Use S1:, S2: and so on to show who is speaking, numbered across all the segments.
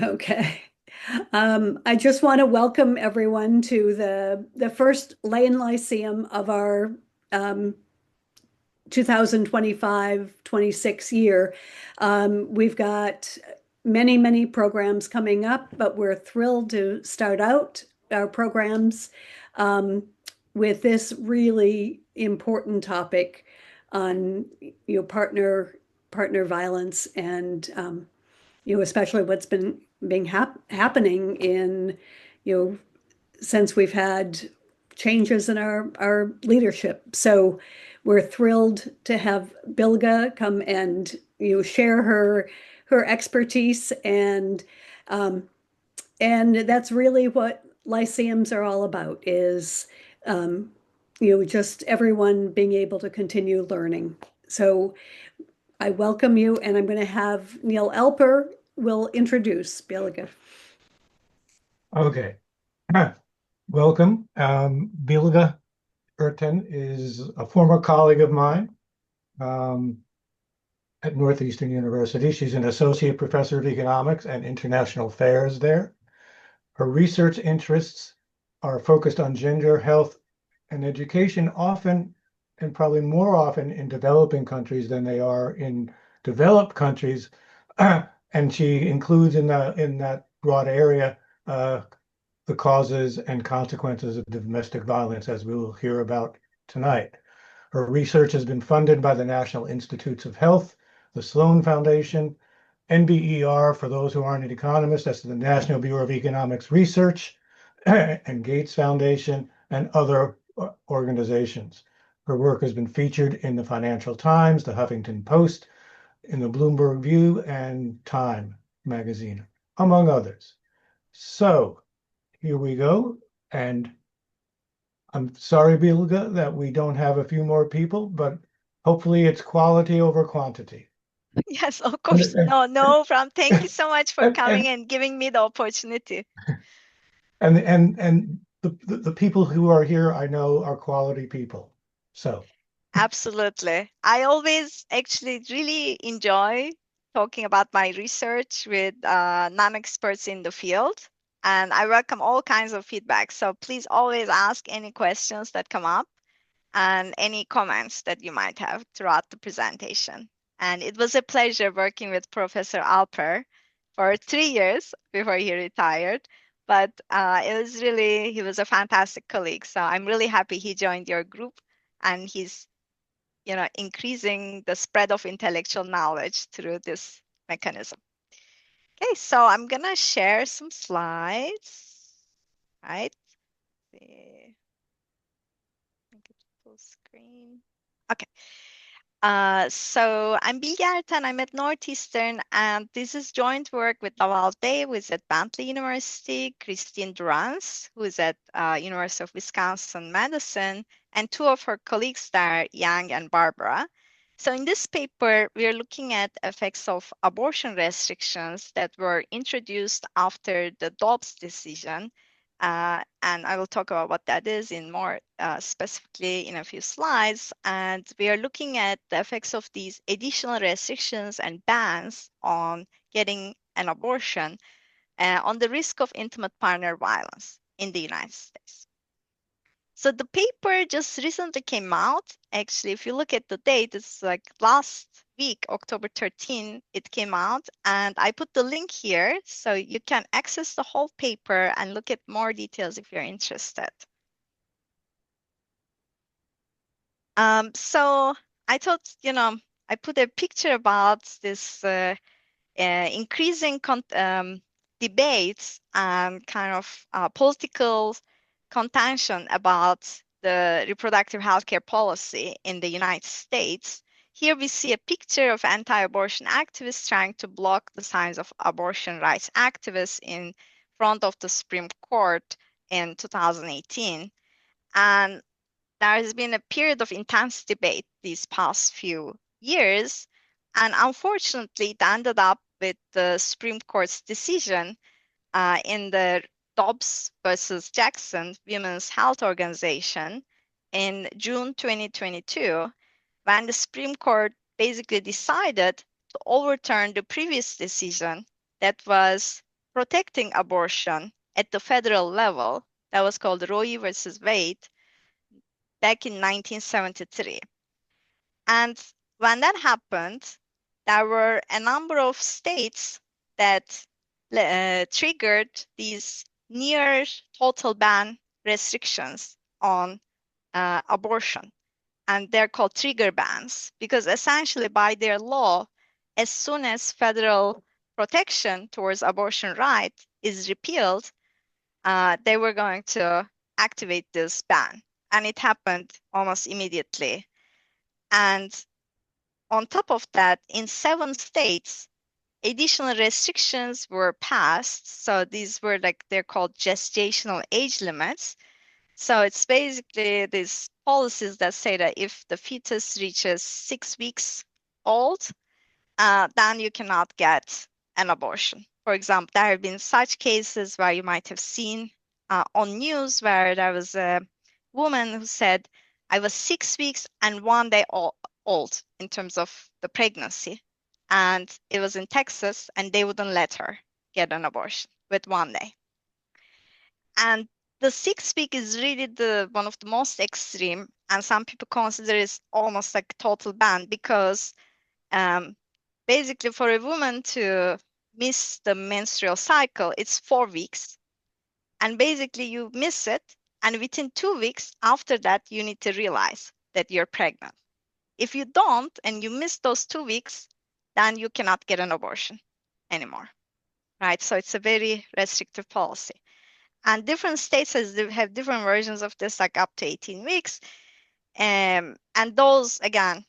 S1: Okay. I just want to welcome everyone to the first Lane Lyceum of our 2025-26 year. We've got many, many programs coming up, but we're thrilled to start out our programs um, with this really important topic on partner violence and especially what's been being happening in you know since we've had changes in our leadership. So we're thrilled to have Bilge come and share her expertise um, and that's really what lyceums are all about is just everyone being able to continue learning. So I welcome you, and I'm going to have Neil Elper will introduce Bilge.
S2: Okay. Welcome. Bilge Ertan is a former colleague of mine um, at Northeastern University. She's an associate professor of economics and international affairs there. Her research interests are focused on gender, health, and education, often and probably more often in developing countries than they are in developed countries. And she includes in that broad area uh, the causes and consequences of domestic violence, as we will hear about tonight. Her research has been funded by the National Institutes of Health, the Sloan Foundation, NBER, for those who aren't economists, that's the National Bureau of Economics Research, and Gates Foundation, and other organizations. Her work has been featured in the Financial Times, the Huffington Post, in the Bloomberg View, and Time magazine, among others. So here we go. And I'm sorry, Bilge, that we don't have a few more people, but hopefully it's quality over quantity.
S3: Yes, of course.
S2: And,
S3: No problem. Thank you so much for
S2: and,
S3: coming
S2: and,
S3: and giving me the opportunity.
S2: and the people who are here, I know, are quality people. So,
S3: Absolutely. I always actually really enjoy talking about my research with non-experts in the field, and I welcome all kinds of feedback. So please always ask any questions that come up and any comments that you might have throughout the presentation. And it was a pleasure working with Professor Alper for 3 years before he retired. But he was a fantastic colleague. So I'm really happy he joined your group and he's increasing the spread of intellectual knowledge through this mechanism. Okay, so I'm gonna share some slides, right? See. Full screen. Okay. So I'm Bilge Ertan, I'm at Northeastern, and this is joint work with Lawal Day, who is at Bentley University, Christine Durance, who is at University of Wisconsin-Madison, and two of her colleagues there, Yang and Barbara. So in this paper, we are looking at effects of abortion restrictions that were introduced after the Dobbs decision. And I will talk about what that is in more specifically in a few slides. And we are looking at the effects of these additional restrictions and bans on getting an abortion on the risk of intimate partner violence in the United States. So the paper just recently came out. Actually, if you look at the date, it's like last week, October 13, it came out. And I put the link here so you can access the whole paper and look at more details if you're interested. So I thought, I put a picture about this increasing debates and kind of political contention about the reproductive healthcare policy in the United States. Here we see a picture of anti-abortion activists trying to block the signs of abortion rights activists in front of the Supreme Court in 2018. And there has been a period of intense debate these past few years. And unfortunately, it ended up with the Supreme Court's decision in the Dobbs versus Jackson Women's Health Organization in June 2022, when the Supreme Court basically decided to overturn the previous decision that was protecting abortion at the federal level. That was called Roe versus Wade back in 1973. And when that happened, there were a number of states that triggered these near total ban restrictions on abortion. And they're called trigger bans because essentially by their law, as soon as federal protection towards abortion right is repealed, they were going to activate this ban. And it happened almost immediately. And on top of that, in 7 states, additional restrictions were passed. So these were they're called gestational age limits. So it's basically these policies that say that if the fetus reaches 6 weeks old, then you cannot get an abortion. For example, there have been such cases where you might have seen on news where there was a woman who said, I was 6 weeks and 1 day old in terms of the pregnancy. And it was in Texas, and they wouldn't let her get an abortion with 1 day. And the 6 week is really one of the most extreme, and some people consider it almost like a total ban because basically for a woman to miss the menstrual cycle, it's 4 weeks. And basically you miss it, and within 2 weeks after that, you need to realize that you're pregnant. If you don't, and you miss those 2 weeks, then you cannot get an abortion anymore, right? So it's a very restrictive policy. And different states have different versions of this, like up to 18 weeks. And those, again,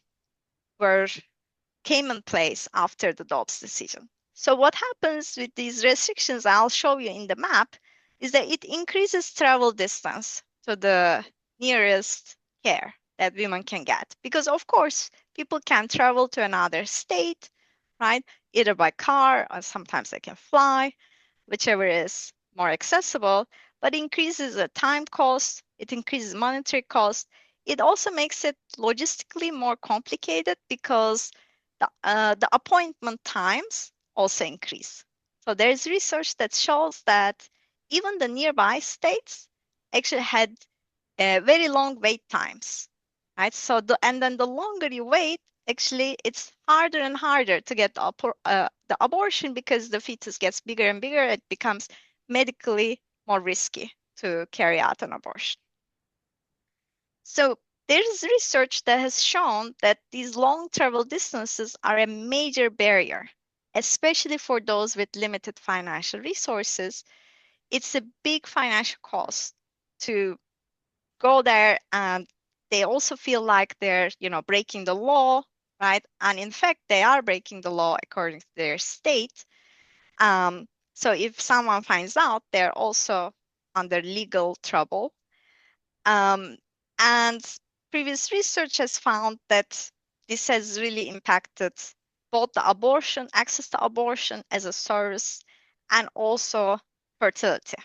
S3: came in place after the Dobbs decision. So what happens with these restrictions, I'll show you in the map, is that it increases travel distance to the nearest care that women can get. Because of course, people can travel to another state, right? Either by car or sometimes they can fly, whichever is more accessible, but increases the time cost, it increases monetary cost. It also makes it logistically more complicated because the appointment times also increase. So there's research that shows that even the nearby states actually had very long wait times, right? So and then the longer you wait, actually it's harder and harder to get the abortion because the fetus gets bigger and bigger. It becomes medically more risky to carry out an abortion. So there's research that has shown that these long travel distances are a major barrier, especially for those with limited financial resources. It's a big financial cost to go there, and they also feel like they're, breaking the law, right? And in fact, they are breaking the law according to their state. So if someone finds out, they're also under legal trouble. And previous research has found that this has really impacted both the abortion, access to abortion as a service, and also fertility.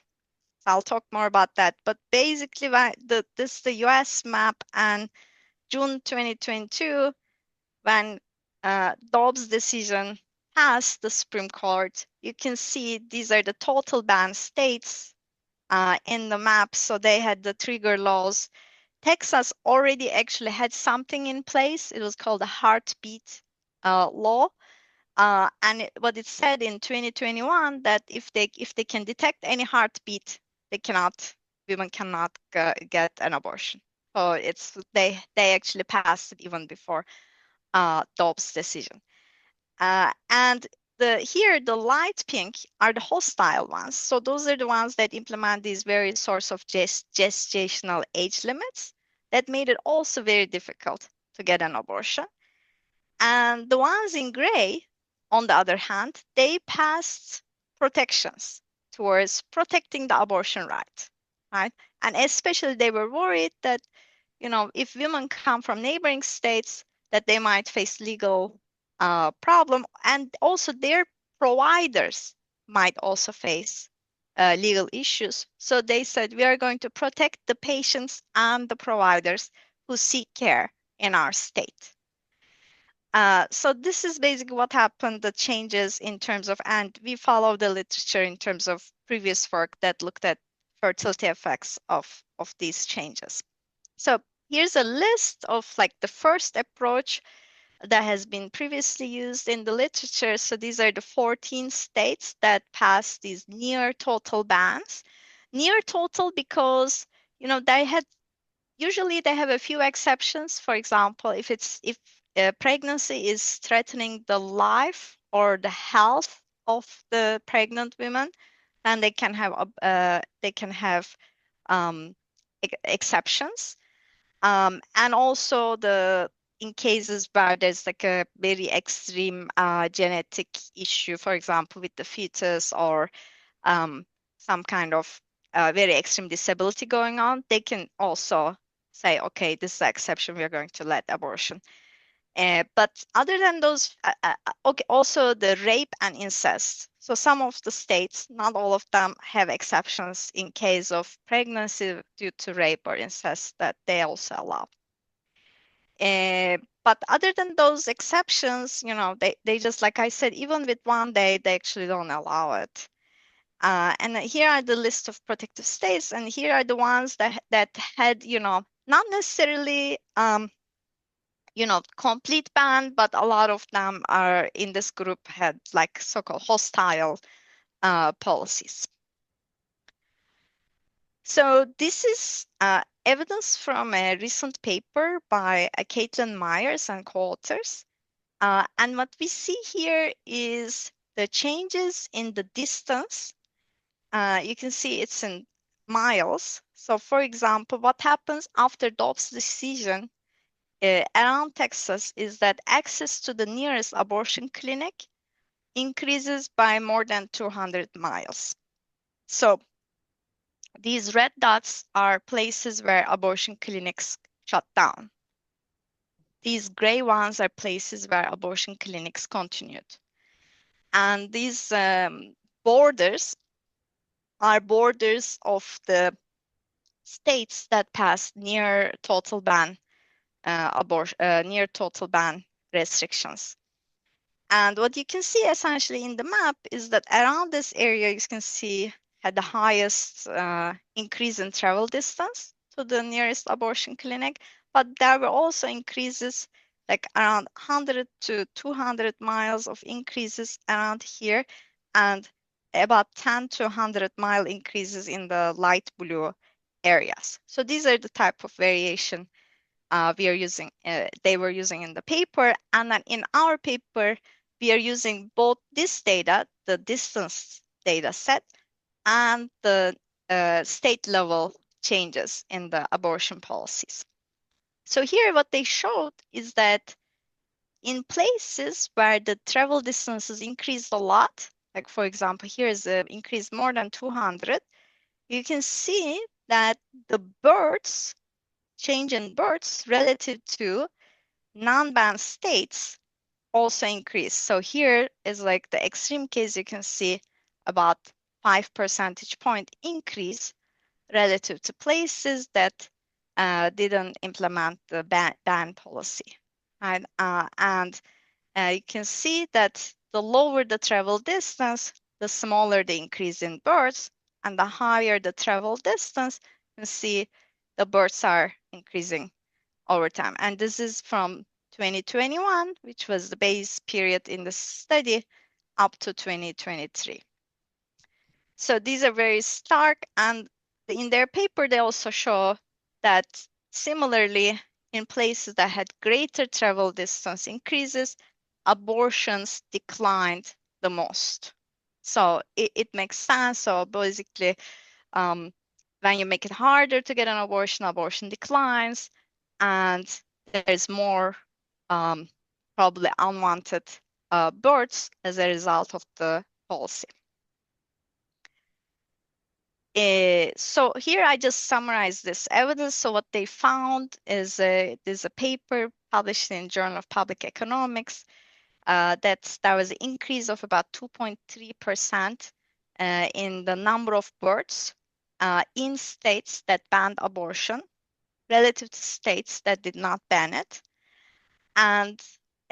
S3: So I'll talk more about that. But basically, this is the US map, and June 2022, when Dobbs' decision passed the Supreme Court, you can see these are the total ban states in the map. So they had the trigger laws. Texas already actually had something in place. It was called the heartbeat law. And what it said in 2021 that if they can detect any heartbeat, women cannot get an abortion. So they actually passed it even before Dobbs' decision. And the light pink are the hostile ones. So those are the ones that implement these various sorts of gestational age limits that made it also very difficult to get an abortion. And the ones in gray, on the other hand, they passed protections towards protecting the abortion right? And especially they were worried that, if women come from neighboring states, that they might face legal problem, and also their providers might also face legal issues. So they said, we are going to protect the patients and the providers who seek care in our state. So this is basically what happened, the changes in terms of, and we follow the literature in terms of previous work that looked at fertility effects of these changes. So here's a list of like the first approach that has been previously used in the literature. So these are the 14 states that passed these near total bans. Near total because, you know, usually they have a few exceptions. For example, if pregnancy is threatening the life or the health of the pregnant women, then they can have exceptions. And also in cases where there's like a very extreme genetic issue, for example, with the fetus or some kind of very extreme disability going on, they can also say, okay, this is an exception, we are going to let abortion. But other than those, okay, also the rape and incest. So some of the states, not all of them, have exceptions in case of pregnancy due to rape or incest that they also allow. But other than those exceptions, you know, they just, like I said, even with one day, they actually don't allow it. And here are the list of protective states, and here are the ones that had, you know, not necessarily, you know, complete ban, but a lot of them are in this group had like so-called hostile policies. So this is evidence from a recent paper by Caitlin Myers and co-authors. And what we see here is the changes in the distance. You can see it's in miles. So for example, what happens after Dobbs' decision around Texas is that access to the nearest abortion clinic increases by more than 200 miles. So these red dots are places where abortion clinics shut down. These gray ones are places where abortion clinics continued. And these borders are borders of the states that passed near total ban near total ban restrictions. And what you can see essentially in the map is that around this area, you can see had the highest increase in travel distance to the nearest abortion clinic, but there were also increases like around 100 to 200 miles of increases around here, and about 10 to 100-mile increases in the light blue areas. So these are the type of variation they were using in the paper. And then in our paper, we are using both this data, the distance data set, and the state level changes in the abortion policies. So here what they showed is that in places where the travel distances increased a lot, like for example, here is an increase more than 200, you can see that the births, change in births relative to non-banned states also increase. So here is like the extreme case, you can see about 5 percentage point increase relative to places that didn't implement the ban policy. Right? And you can see that the lower the travel distance, the smaller the increase in births, and the higher the travel distance, you can see the births are increasing over time. And this is from 2021, which was the base period in the study, up to 2023. So these are very stark, and in their paper, they also show that similarly, in places that had greater travel distance increases, abortions declined the most. So it makes sense. So basically, when you make it harder to get an abortion, abortion declines, and there's more probably unwanted births as a result of the policy. So here I just summarized this evidence. So what they found is there's a paper published in Journal of Public Economics that there was an increase of about 2.3% in the number of births in states that banned abortion relative to states that did not ban it. And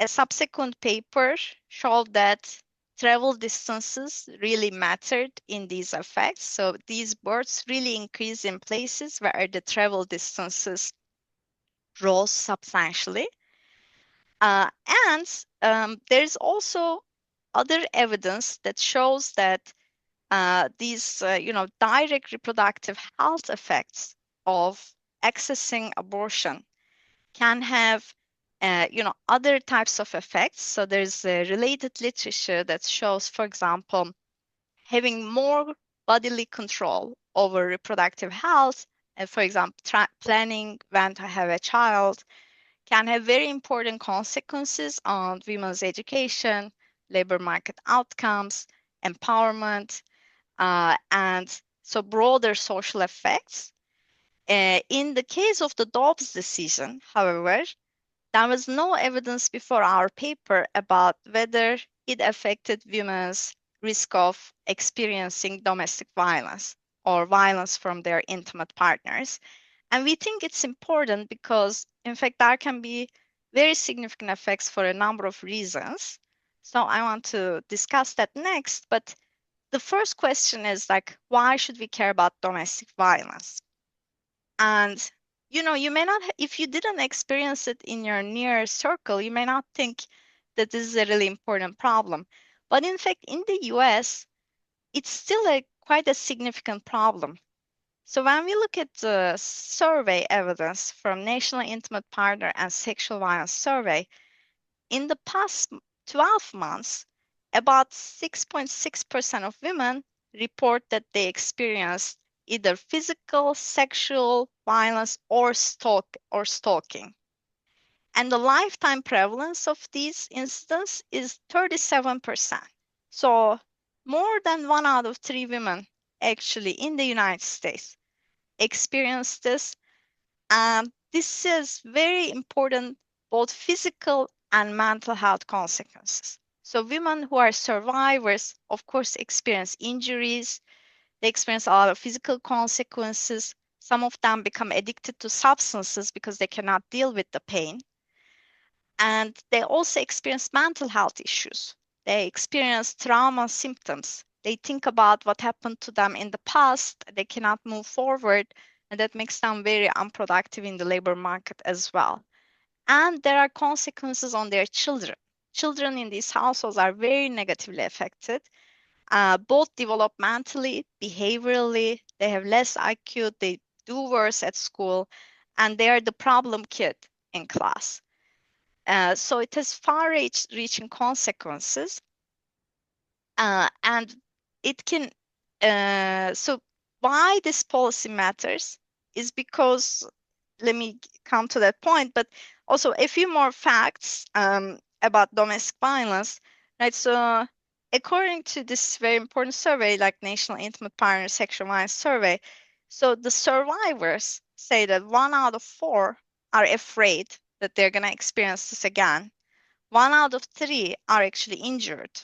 S3: a subsequent paper showed that travel distances really mattered in these effects. So these births really increase in places where the travel distances rose substantially. And there's also other evidence that shows that these, direct reproductive health effects of accessing abortion can have, other types of effects. So there's related literature that shows, for example, having more bodily control over reproductive health, and for example, planning when to have a child, can have very important consequences on women's education, labor market outcomes, empowerment, and so broader social effects. In the case of the Dobbs decision, however, there was no evidence before our paper about whether it affected women's risk of experiencing domestic violence or violence from their intimate partners. And we think it's important because, in fact, there can be very significant effects for a number of reasons. So I want to discuss that next. But the first question is like, why should we care about domestic violence? And you may not, if you didn't experience it in your near circle, you may not think that this is a really important problem. But in fact, in the US, it's still quite a significant problem. So when we look at the survey evidence from National Intimate Partner and Sexual Violence Survey, in the past 12 months, about 6.6% of women report that they experienced either physical, sexual violence, or stalking. And the lifetime prevalence of these incidents is 37%. So more than 1 out of 3 women actually in the United States experience this. And this is very important, both physical and mental health consequences. So women who are survivors, of course, experience injuries. They experience a lot of physical consequences. Some of them become addicted to substances because they cannot deal with the pain. And they also experience mental health issues. They experience trauma symptoms. They think about what happened to them in the past. They cannot move forward, and that makes them very unproductive in the labor market as well. And there are consequences on their children. Children in these households are very negatively affected, both developmentally, behaviorally. They have less IQ, they do worse at school, and they are the problem kid in class. So it has far-reaching consequences, and it can. So why this policy matters is because, let me come to that point, but also a few more facts about domestic violence, right? So according to this very important survey, like National Intimate Partner Sexual Violence Survey, so the survivors say that 1 out of 4 are afraid that they're going to experience this again. 1 out of 3 are actually injured.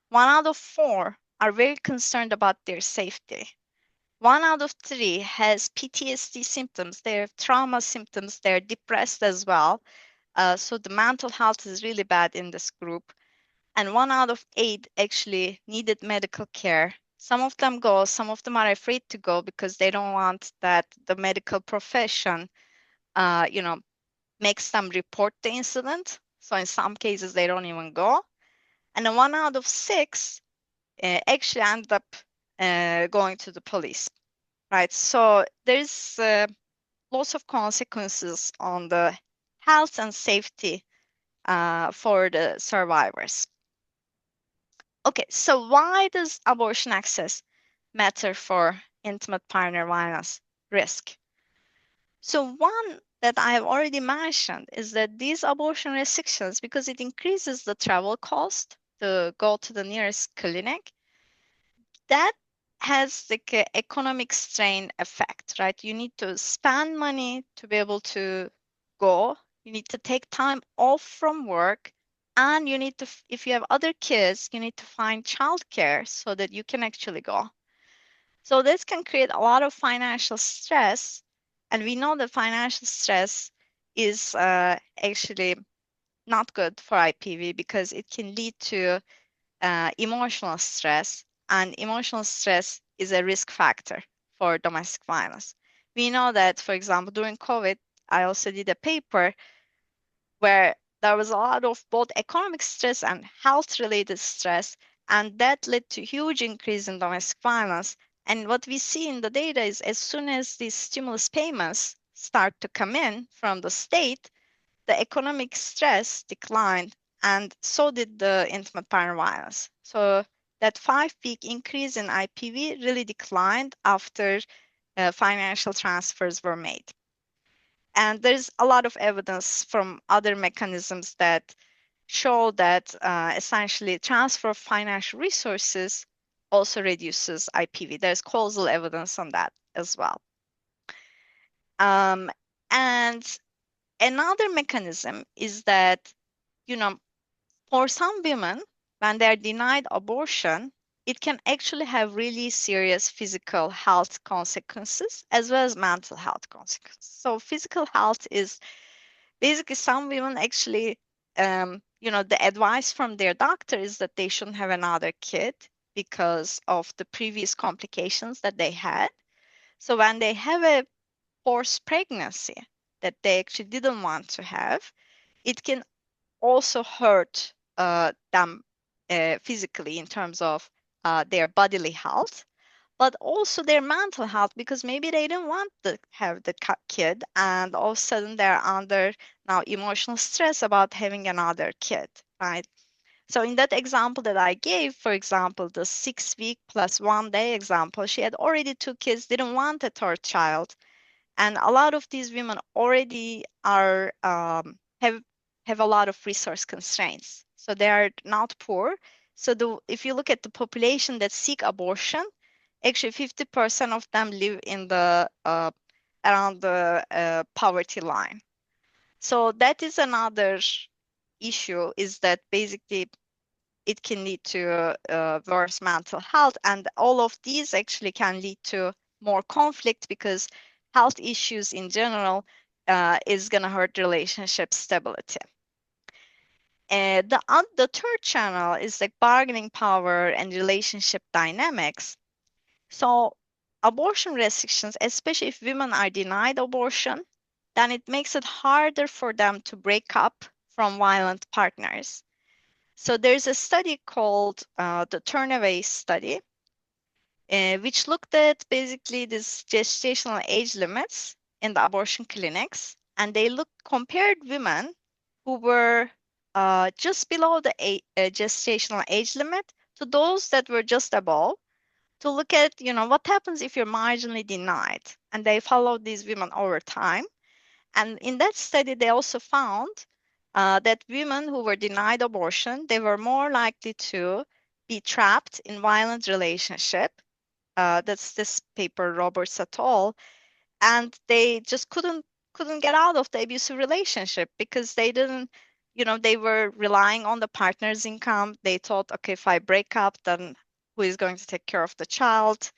S3: 1 out of 4 are very concerned about their safety. 1 out of 3 has PTSD symptoms. They have trauma symptoms. They're depressed as well. So the mental health is really bad in this group. And 1 out of 8 actually needed medical care. Some of them go, some of them are afraid to go because they don't want that the medical profession, makes them report the incident. So in some cases, they don't even go. And then 1 out of 6 actually end up going to the police, right? So there's lots of consequences on the health and safety for the survivors. Okay, so why does abortion access matter for intimate partner violence risk? So one that I have already mentioned is that these abortion restrictions, because it increases the travel cost to go to the nearest clinic, that has like an economic strain effect, right? You need to spend money to be able to go. You need to take time off from work, and you need to, if you have other kids, you need to find childcare so that you can actually go. So this can create a lot of financial stress, and we know that financial stress is actually not good for IPV because it can lead to emotional stress, and emotional stress is a risk factor for domestic violence. We know that, for example, during COVID, I also did a paper where there was a lot of both economic stress and health-related stress, and that led to huge increase in domestic violence. And what we see in the data is as soon as these stimulus payments start to come in from the state, the economic stress declined, and so did the intimate partner violence. So that 5-week increase in IPV really declined after financial transfers were made. And there's a lot of evidence from other mechanisms that show that essentially transfer of financial resources also reduces IPV. There's causal evidence on that as well. And another mechanism is that, for some women, when they're denied abortion, it can actually have really serious physical health consequences as well as mental health consequences. So physical health is basically some women actually, the advice from their doctor is that they shouldn't have another kid because of the previous complications that they had. So when they have a forced pregnancy that they actually didn't want to have, it can also hurt them physically in terms of their bodily health, but also their mental health, because maybe they didn't want to have the kid and all of a sudden they're under now emotional stress about having another kid, right? So in that example that I gave, for example, the 6-week plus 1 day example, she had already 2 kids, didn't want a third child. And a lot of these women already are have a lot of resource constraints. So they are not poor. So if you look at the population that seek abortion, actually 50% of them live in the around the poverty line. So that is another issue, is that basically it can lead to worse mental health, and all of these actually can lead to more conflict because health issues in general is going to hurt relationship stability. The third channel is like bargaining power and relationship dynamics. So abortion restrictions, especially if women are denied abortion, then it makes it harder for them to break up from violent partners. So there's a study called the Turnaway study, which looked at basically these gestational age limits in the abortion clinics, and they compared women who were just below the gestational age limit to those that were just above, to look at what happens if you're marginally denied, and they followed these women over time. And in that study, they also found that women who were denied abortion, they were more likely to be trapped in violent relationship. That's this paper, Roberts et al. And they just couldn't get out of the abusive relationship because they didn't, they were relying on the partner's income. They thought, okay, if I break up, then who is going to take care of the child,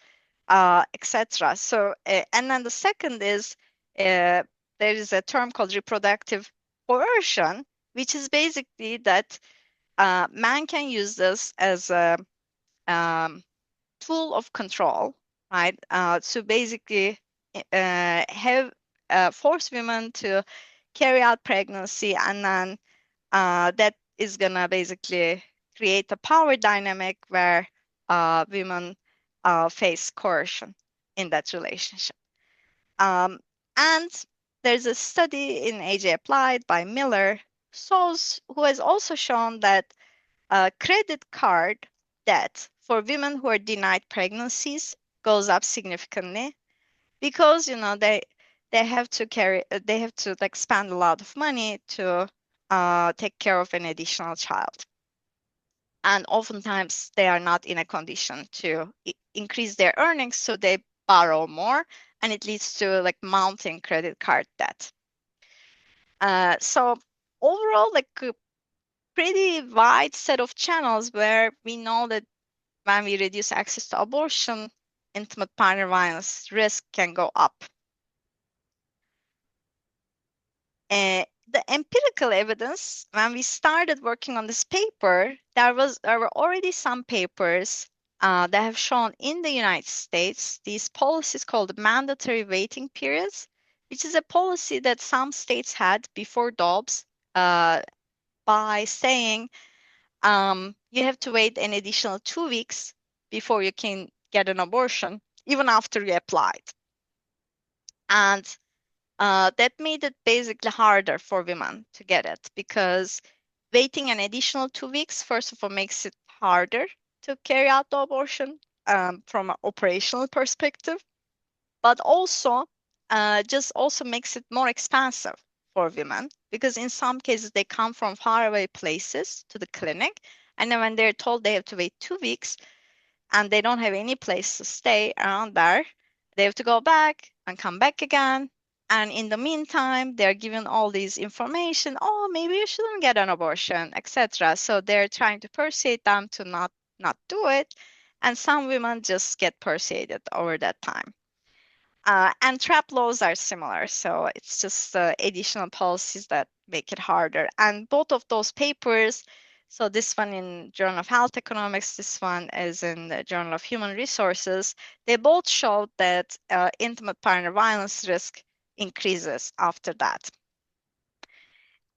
S3: etc. So, and then the second is there is a term called reproductive coercion, which is basically that man can use this as a tool of control, right? To basically have force women to carry out pregnancy, and then that is gonna basically create a power dynamic where women face coercion in that relationship. And there's a study in AJ Applied by Miller, who has also shown that credit card debt for women who are denied pregnancies goes up significantly because they have to like spend a lot of money to take care of an additional child, and oftentimes they are not in a condition to increase their earnings, so they borrow more, and it leads to like mounting credit card debt. So overall, like a pretty wide set of channels where we know that when we reduce access to abortion, intimate partner violence risk can go up. the empirical evidence, when we started working on this paper, there were already some papers that have shown in the United States these policies called mandatory waiting periods, which is a policy that some states had before Dobbs by saying you have to wait an additional 2 weeks before you can get an abortion, even after you applied. And that made it basically harder for women to get it, because waiting an additional 2 weeks, first of all, makes it harder to carry out the abortion from an operational perspective, but also just also makes it more expensive for women, because in some cases they come from faraway places to the clinic, and then when they're told they have to wait 2 weeks and they don't have any place to stay around there, they have to go back and come back again. And in the meantime, they're given all these information. Oh, maybe you shouldn't get an abortion, etc. So they're trying to persuade them to not do it. And some women just get persuaded over that time. And trap laws are similar. So it's just additional policies that make it harder. And both of those papers, so this one in Journal of Health Economics, this one is in the Journal of Human Resources, they both showed that intimate partner violence risk increases after that.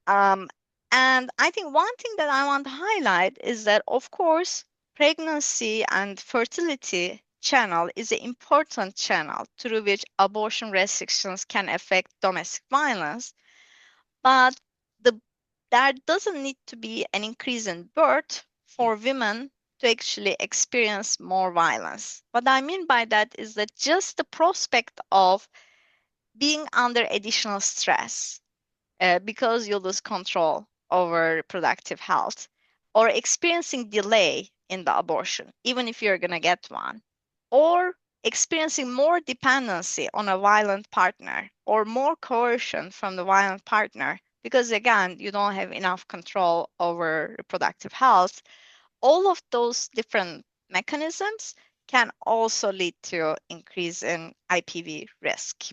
S3: And I think one thing that I want to highlight is that, of course, pregnancy and fertility channel is an important channel through which abortion restrictions can affect domestic violence, but there doesn't need to be an increase in birth for women to actually experience more violence. What I mean by that is that just the prospect of being under additional stress because you lose control over reproductive health, or experiencing delay in the abortion, even if you're going to get one, or experiencing more dependency on a violent partner or more coercion from the violent partner, because again, you don't have enough control over reproductive health. All of those different mechanisms can also lead to increase in IPV risk.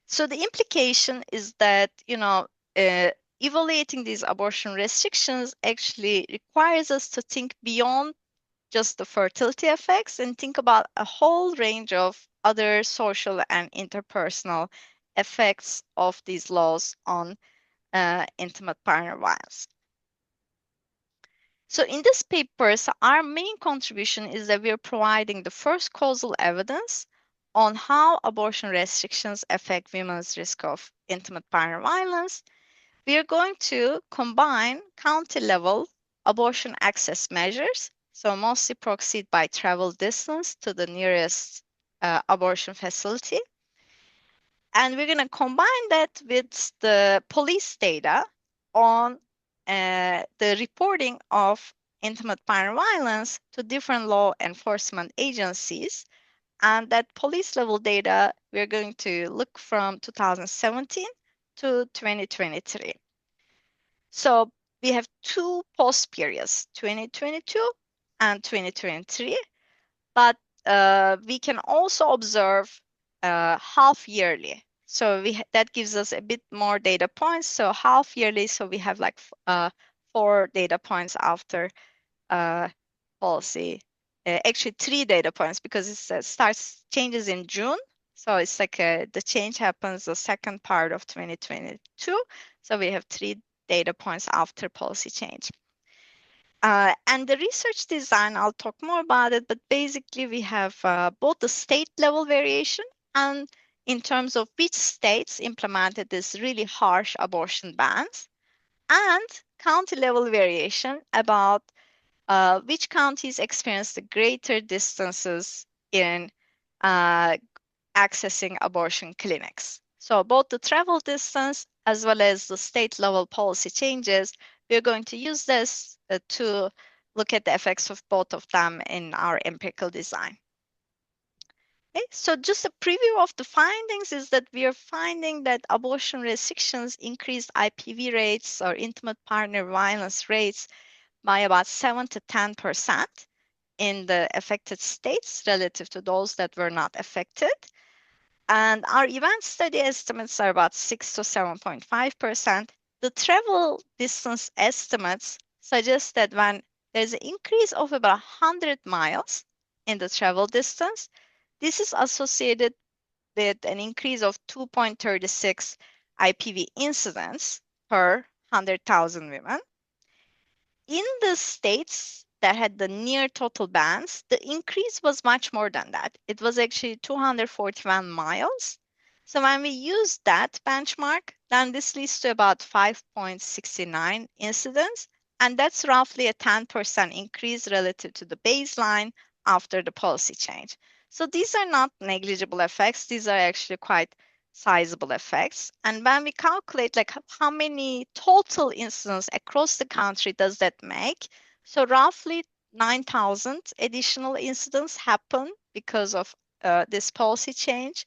S3: So the implication is that, evaluating these abortion restrictions actually requires us to think beyond just the fertility effects and think about a whole range of other social and interpersonal effects of these laws on intimate partner violence. So in this paper, our main contribution is that we're providing the first causal evidence on how abortion restrictions affect women's risk of intimate partner violence. We are going to combine county-level abortion access measures, so mostly proxied by travel distance to the nearest abortion facility. And we're going to combine that with the police data on the reporting of intimate partner violence to different law enforcement agencies. And that police level data, we're going to look from 2017 to 2023. So we have two post periods, 2022 and 2023, but we can also observe half yearly. So that gives us a bit more data points. So half yearly, so we have like 4 data points after policy. Actually 3 data points, because it starts changes in June. So it's like the change happens the second part of 2022. So we have 3 data points after policy change. And the research design, I'll talk more about it, but basically we have both the state level variation and in terms of which states implemented this really harsh abortion bans, and county level variation about which counties experience the greater distances in accessing abortion clinics. So both the travel distance as well as the state level policy changes, we're going to use this to look at the effects of both of them in our empirical design. Okay, so just a preview of the findings is that we are finding that abortion restrictions increased IPV rates or intimate partner violence rates by about 7 to 10% in the affected states relative to those that were not affected. And our event study estimates are about 6 to 7.5%. The travel distance estimates suggest that when there's an increase of about 100 miles in the travel distance, this is associated with an increase of 2.36 IPV incidents per 100,000 women. In the states that had the near total bans, the increase was much more than that. It was actually 241 miles. So when we use that benchmark, then this leads to about 5.69 incidents, and that's roughly a 10% increase relative to the baseline after the policy change. So these are not negligible effects. These are actually quite sizable effects. And when we calculate like how many total incidents across the country does that make, so roughly 9,000 additional incidents happen because of this policy change.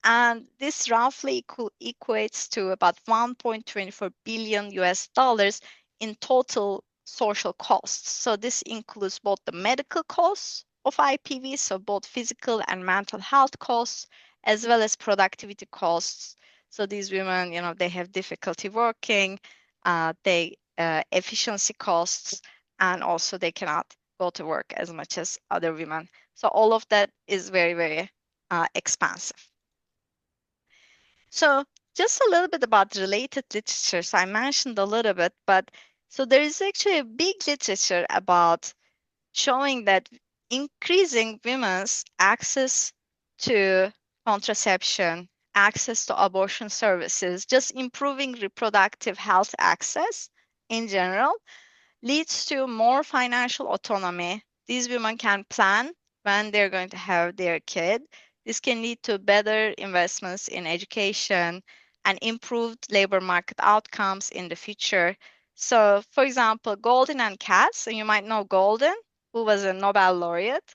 S3: And this roughly equates to about 1.24 billion US dollars in total social costs. So this includes both the medical costs of IPV, so both physical and mental health costs, as well as productivity costs. So these women, they have difficulty working, they efficiency costs, and also they cannot go to work as much as other women. So all of that is very, very expensive. So just a little bit about related literature. So I mentioned a little bit, but so there is actually a big literature about showing that increasing women's access to contraception, access to abortion services, just improving reproductive health access in general leads to more financial autonomy. These women can plan when they're going to have their kid. This can lead to better investments in education and improved labor market outcomes in the future. So, for example, Golden and Katz, and you might know Golden, who was a Nobel laureate.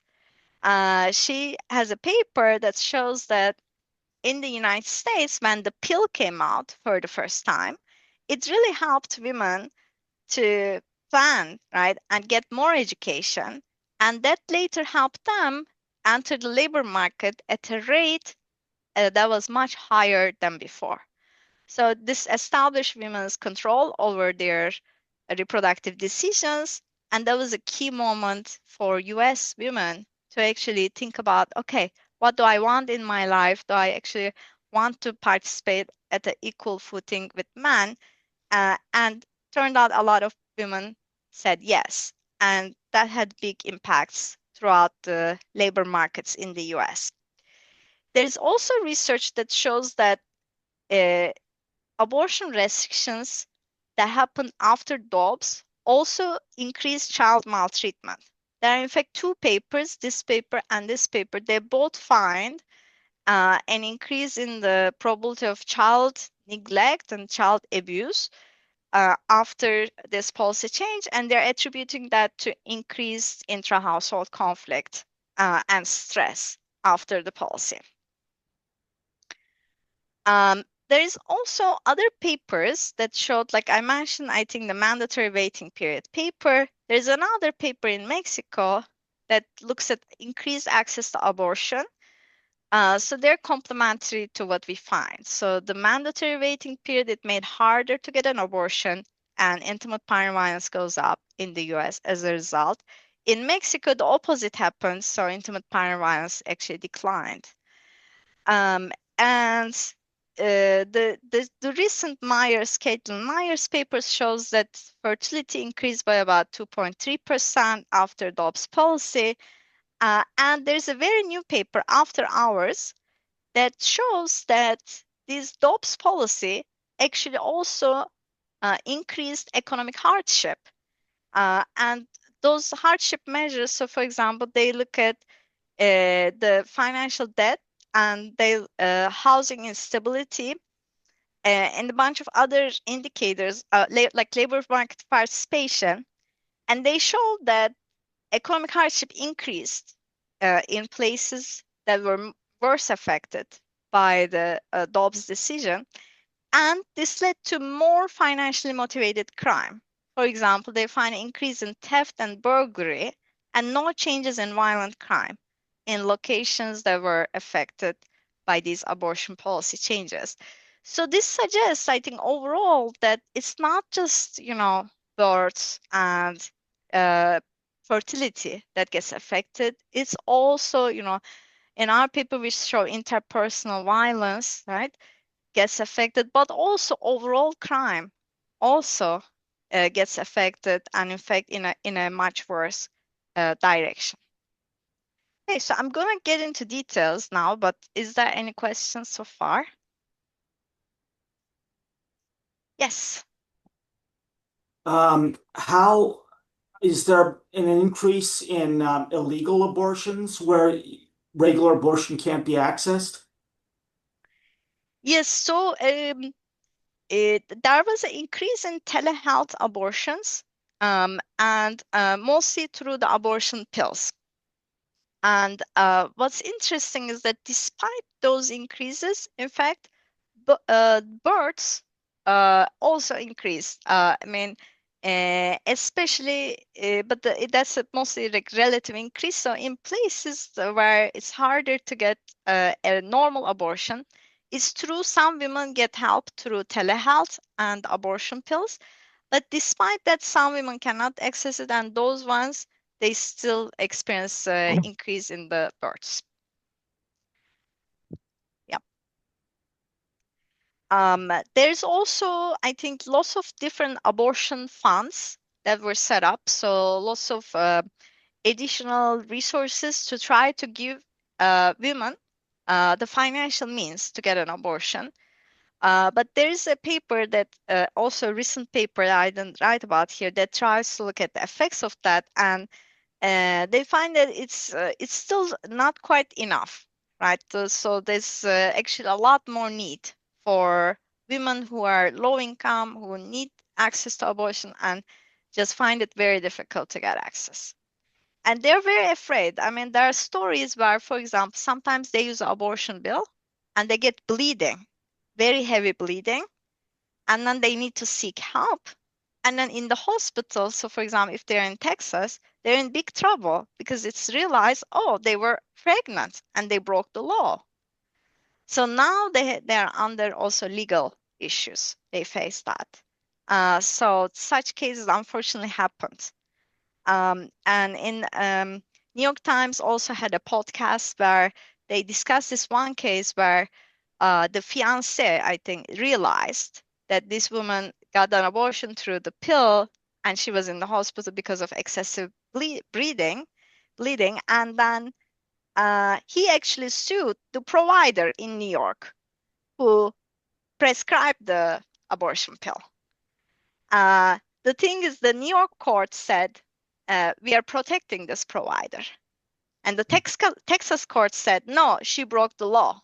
S3: She has a paper that shows that in the United States, when the pill came out for the first time, it really helped women to plan, right, and get more education. And that later helped them enter the labor market at a rate that was much higher than before. So this established women's control over their reproductive decisions. And that was a key moment for US women to actually think about, okay, what do I want in my life? Do I actually want to participate at an equal footing with men? And turned out a lot of women said yes. And that had big impacts throughout the labor markets in the US. There's also research that shows that abortion restrictions that happened after Dobbs also increased child maltreatment. There are in fact two papers, this paper and this paper, they both find an increase in the probability of child neglect and child abuse after this policy change, and they're attributing that to increased intra-household conflict and stress after the policy. There is also other papers that showed, like I mentioned, I think the mandatory waiting period paper. There's another paper in Mexico that looks at increased access to abortion. So they're complementary to what we find. So the mandatory waiting period, it made harder to get an abortion, and intimate partner violence goes up in the US as a result. In Mexico, the opposite happened. So intimate partner violence actually declined. And the recent Caitlin Myers paper shows that fertility increased by about 2.3% after Dobbs policy. And there's a very new paper, After Hours, that shows that this Dobbs policy actually also increased economic hardship. And those hardship measures, so for example, they look at the financial debt and the housing instability and a bunch of other indicators like labor market participation. And they show that economic hardship increased in places that were worse affected by the Dobbs decision. And this led to more financially motivated crime. For example, they find an increase in theft and burglary and no changes in violent crime in locations that were affected by these abortion policy changes. So this suggests, I think, overall that it's not just, births and fertility that gets affected. It's also, in our paper, we show interpersonal violence, right, gets affected, but also overall crime also gets affected, and in fact, in a much worse direction. Okay, so I'm gonna get into details now, but is there any questions so far? Yes.
S4: How is there an increase in illegal abortions where regular abortion can't be accessed?
S3: Yes, so there was an increase in telehealth abortions, and mostly through the abortion pills. And what's interesting is that despite those increases, in fact, births also increased. Especially, but that's a mostly like relative increase. So in places where it's harder to get a normal abortion, it's true some women get help through telehealth and abortion pills. But despite that, some women cannot access it, and those ones, they still experience increase in the births. There's also, I think, lots of different abortion funds that were set up. So lots of additional resources to try to give women the financial means to get an abortion. But there is a paper that also a recent paper that I didn't write about here that tries to look at the effects of that, and they find that it's still not quite enough, right? So there's actually a lot more need for women who are low income, who need access to abortion, and just find it very difficult to get access. And they're very afraid. I mean, there are stories where, for example, sometimes they use an abortion bill and they get bleeding, very heavy bleeding, and then they need to seek help. And then in the hospital, so for example, if they're in Texas, they're in big trouble because it's realized, oh, they were pregnant and they broke the law. So now they're under also legal issues. They face that. So such cases unfortunately happened. And in New York Times also had a podcast where they discussed this one case where the fiance, I think, realized that this woman got an abortion through the pill, and she was in the hospital because of excessive bleeding, and then he actually sued the provider in New York who prescribed the abortion pill. The thing is, the New York court said, we are protecting this provider. And the Texas court said, no, she broke the law.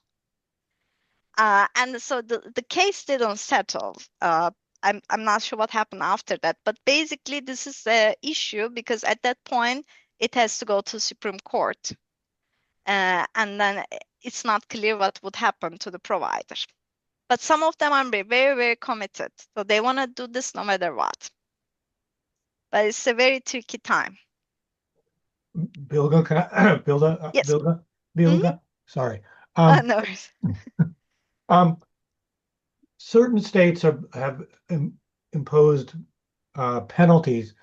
S3: And so the case didn't settle. I'm not sure what happened after that, but basically this is the issue because at that point it has to go to Supreme Court, and then it's not clear what would happen to the provider. But some of them are very, very committed, so they want to do this no matter what. But it's a very tricky time.
S2: Bilge, can I, Bilge,
S3: Yes.
S2: Bilge, sorry.
S3: No worries.
S2: Certain states have imposed penalties,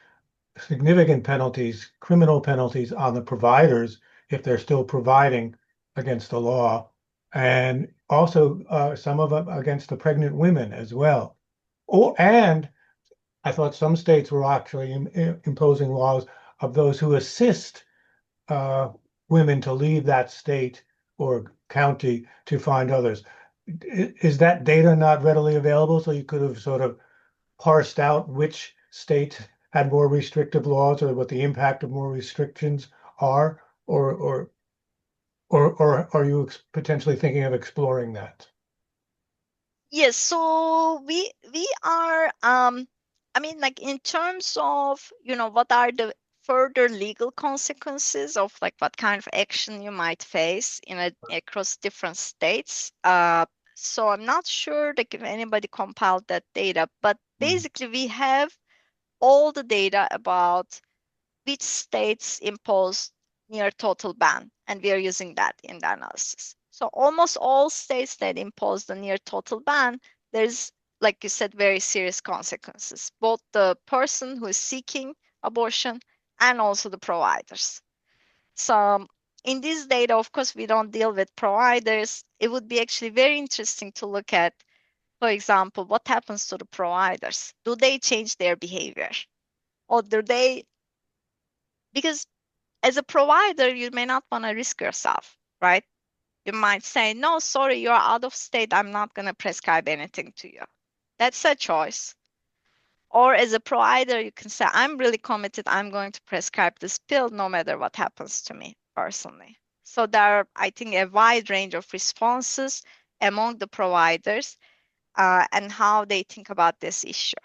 S2: significant penalties, criminal penalties on the providers if they're still providing against the law, and also some of them against the pregnant women as well. And I thought some states were actually imposing laws of those who assist women to leave that state or county to find others. Is that data not readily available? So you could have sort of parsed out which state had more restrictive laws or what the impact of more restrictions are, or are you potentially thinking of exploring that?
S3: Yes, so we are I mean, like in terms of, what are the further legal consequences of like what kind of action you might face across different states. So I'm not sure that if anybody compiled that data, but basically we have all the data about which states impose near total ban, and we are using that in the analysis. So almost all states that impose the near total ban, there's, like you said, very serious consequences. Both the person who is seeking abortion and also the providers. So in this data, of course, we don't deal with providers. It would be actually very interesting to look at, for example, what happens to the providers? Do they change their behavior? Or do they, because as a provider, you may not want to risk yourself, right? You might say, no, sorry, you're out of state. I'm not going to prescribe anything to you. That's a choice. Or as a provider, you can say, I'm really committed. I'm going to prescribe this pill no matter what happens to me personally. So there are, I think, a wide range of responses among the providers and how they think about this issue.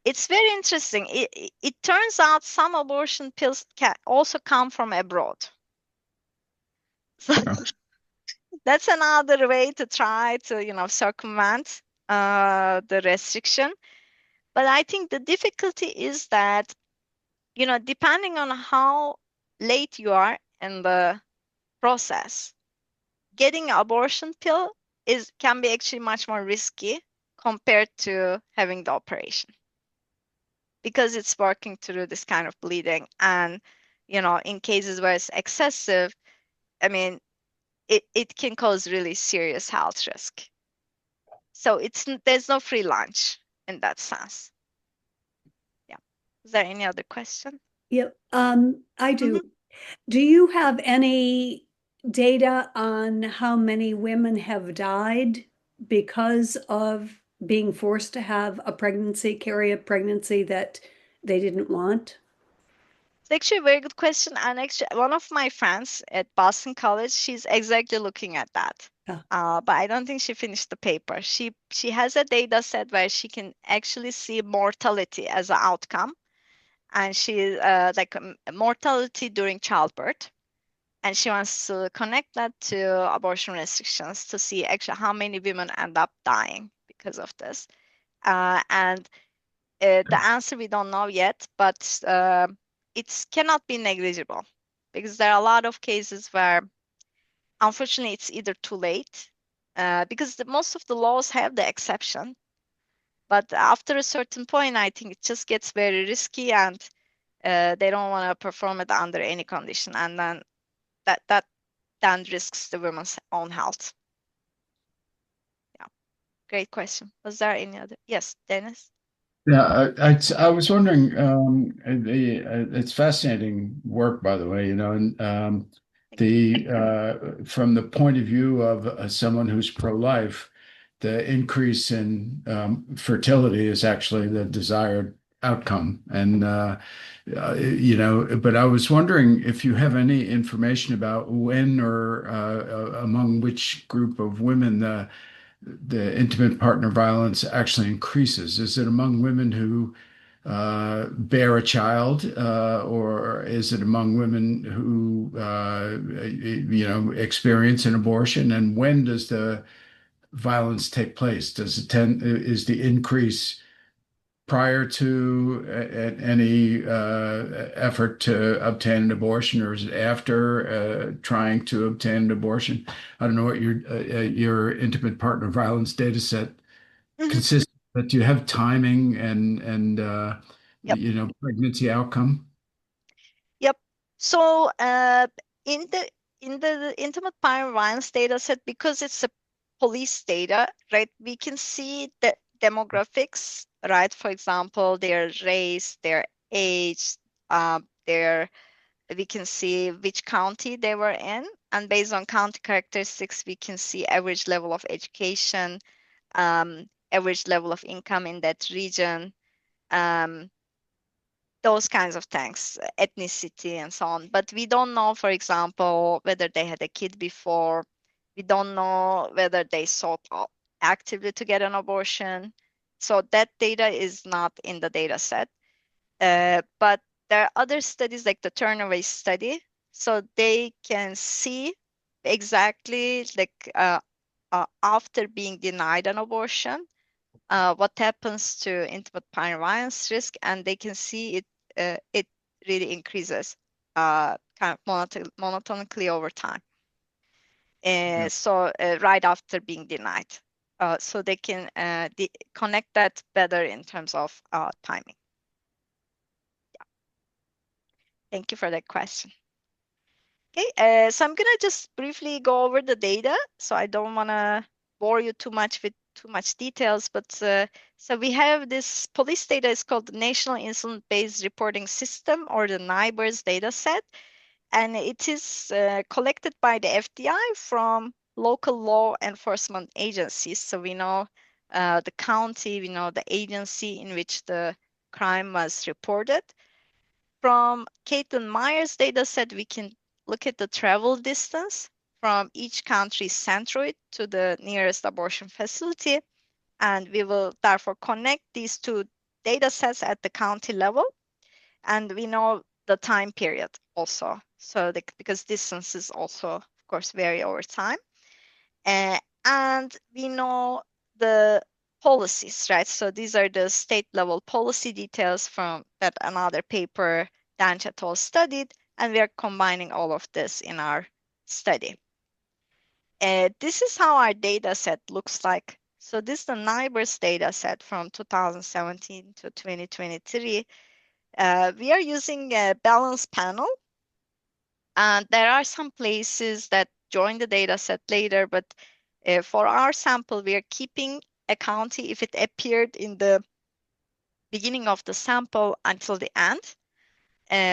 S3: It's very interesting. It turns out some abortion pills can also come from abroad. So that's another way to try to, circumvent the restriction. But I think the difficulty is that, depending on how late you are in the process, getting an abortion pill can be actually much more risky compared to having the operation, because it's working through this kind of bleeding. And, in cases where it's excessive, I mean, it can cause really serious health risk. So there's no free lunch in that sense. Yeah. Is there any other question?
S1: Yep, I do. Do you have any data on how many women have died because of being forced to have a pregnancy, carry a pregnancy that they didn't want?
S3: It's actually a very good question. And actually, one of my friends at Boston College, she's exactly looking at that. But I don't think she finished the paper. She has a data set where she can actually see mortality as an outcome. And she like mortality during childbirth. And she wants to connect that to abortion restrictions to see actually how many women end up dying because of this. And the answer we don't know yet, but it cannot be negligible, because there are a lot of cases where, unfortunately, it's either too late, because most of the laws have the exception. But after a certain point, I think it just gets very risky, and they don't want to perform it under any condition. And then that then risks the woman's own health. Yeah, great question. Was there any other? Yes, Dennis?
S5: Yeah, I was wondering, it's fascinating work, by the way, and from the point of view of someone who's pro-life, the increase in fertility is actually the desired outcome. And but I was wondering if you have any information about when or among which group of women the intimate partner violence actually increases. Is it among women who bear a child, or is it among women who experience an abortion? And when does the violence take place? Is the increase prior to any effort to obtain an abortion, or is it after trying to obtain an abortion? I don't know what your intimate partner violence data set consists of, but do you have timing and
S3: Yep.
S5: Pregnancy outcome?
S3: Yep. So in the intimate partner violence data set, because it's a police data, right, we can see the demographics, right? For example, their race, their age, we can see which county they were in, and based on county characteristics, we can see average level of education, average level of income in that region, those kinds of things, ethnicity and so on. But we don't know, for example, whether they had a kid before. We don't know whether they sought out actively to get an abortion. So that data is not in the data set. But there are other studies like the turnaround study. So they can see exactly like after being denied an abortion, what happens to intimate partner violence risk, and they can see it really increases kind of monotonically over time. So right after being denied. So they can connect that better in terms of timing. Yeah. Thank you for that question. Okay, so I'm gonna just briefly go over the data. So I don't wanna bore you too much with too much details, but so we have this police data is called the National Incident-Based Reporting System, or the NIBRS data set. And it is collected by the FBI from local law enforcement agencies. So we know the county, we know the agency in which the crime was reported. From Caitlin Myers data set, we can look at the travel distance from each country's centroid to the nearest abortion facility. And we will therefore connect these two data sets at the county level. And we know the time period also. So because distances also, of course, vary over time. And we know the policies, right? So these are the state level policy details from that another paper Dan Chatol studied, and we are combining all of this in our study. This is how our data set looks like. So this is the NIBRS data set from 2017 to 2023. We are using a balanced panel, and there are some places that join the data set later, but for our sample, we are keeping a county if it appeared in the beginning of the sample until the end.